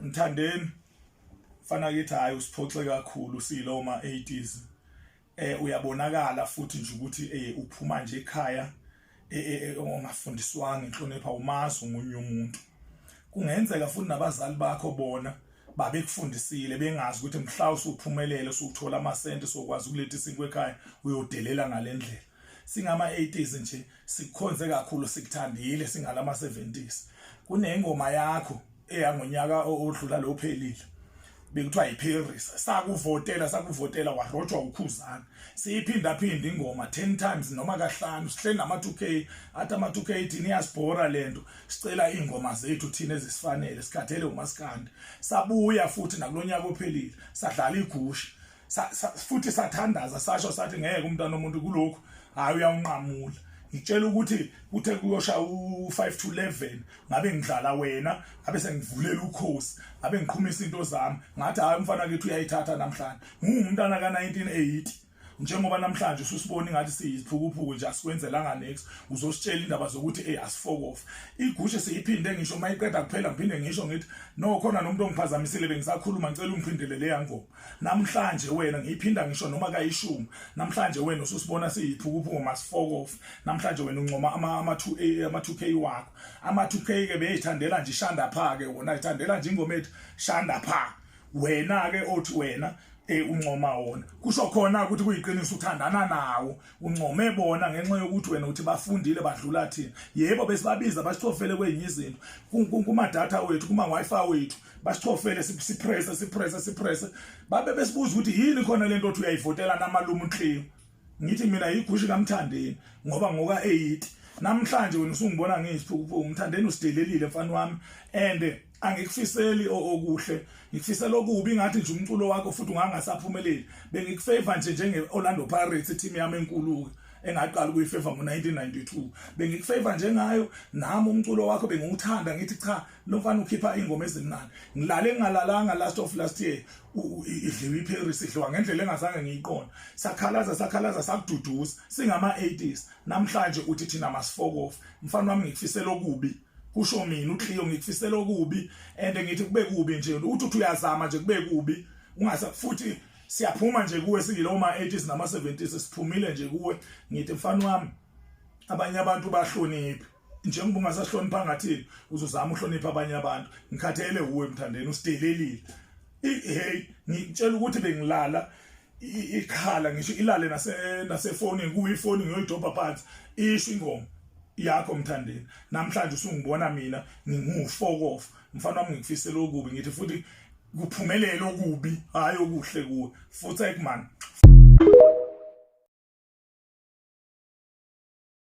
Mthandeni fana kithi hayi usiphoxe kakhulu silo ma 80s uyabonakala futhi nje ukuthi uphuma nje ekhaya ongafundiswanga inhlonipha umazi umunye umuntu kungenzeka futhi nabazali bakho bona babekufundisile bengazi ukuthi mhla usuphumelele usuthola amasenti sokwazi ukuletha isinkwe ekhaya uyodelela ngalendlela singama 80s nje sikukhonze kakhulu sikuthandile singalama 70s kunengoma yakho eyangonyaka odlula lo phelile bekuthiwa iParis sakuvotela warojwa ukhuzana siyiphinda ingoma 10 times noma kahlanu sihleli nama 2K athi ama 2K thina iyasibhora lento sicela ingoma zethu thina ezisifanele sikhathele umaskandi sabuya futhi nakulonyaka ophelile sadlala igushi futhi sathandaza sasho sathi ngeke umntwana omuntu kulokho hayi uyawunqamula ngitshela ukuthi kuthe kuyosha u5 to 11 ngabe ngidlala wena ngabe sengivulela ukhosi ngabe ngiqhumisa into zami ngathi hayi umfana kethu uyayithatha namhlanje ngumntana ka1980 njengoba namhlanje usibona ngathi siyiphukuphuku nje asikwenzelanga next uzositshela indaba zokuthi asifokof igushe siyiphinde ngisho mayiqeda kuphela ngiphinde ngisho ngithi no khona nomuntu ongiphazamisile bengisakhuluma ngicela ungiphindele le yangoma namhlanje wena ngiyiphinda ngisho noma kayishumi namhlanje wena usibona siyiphukuphuku masifokof namhlanje wena uncoma ama2K wakho ama2K ke beyithandela nje shanda pha ke wona ithandela nje ingoma ethi shanda pha wena ke othi wena uncoma wona kusho khona ukuthi kuyiqiniso uthandana nawo uncome bona ngenxa yokuthi wena uthi bafundile badlula thina yebo besibabiza basithofele kwenye izinto kuma data wethu kuma wifi wethu basithofele sipress babe besibuza ukuthi yini khona lento othi uyayivotela namalume uNhliyo ngithi mina yigushi kaMthandeni ngoba ngoka 80 namhlanje wena usungibona ngiyisiphukuphuku uMthandeni usidelelile mfana wami and angikufiseli okuhle ngikufisela okubi ngathi nje umculo wakho futhi ungangasaphumeleli bengikufavor nje njengeOrlando Pirates team yami enkulu engaqala ukuyifavor ngo1992 bengikufavor njengayo nami umculo wakho bengiwuthanda ngithi cha lo mfana ukhipha ingoma ezimnandi ngilale ngingalalanga last year idliwe iParis idliwa ngendlela engazange ngiyiqonda sakhalaza sakududuza singama 80s namhlanje uthi thina masifokof mfana wami ngikufisela okubi kusho mina uNhliyo ngikufisela okubi and ngithi kube kubi nje uthi uyazama nje kube kubi ungasa futhi siyaphuma nje kuwe siyilo ma 80s nama 70s siphumile nje kuwe ngithi mfana wami abanye abantu bahloniphe njengoba ungasahlonipha ngathi uzozama uhlonipha abanye abantu ngikhathele uwe Mthandeni usidelelile hey ngitshela ukuthi bengilala ikhala ngisho ilale nasefoni kuyifoni ngiyoyidobha phansi isho ingoma yakho Mthandeni namhlanje usungibona mina ngingufokof mfana wami ngikufisela okubi ngithi futhi kuphumelele okubi hayi okuhle kuwe futhi man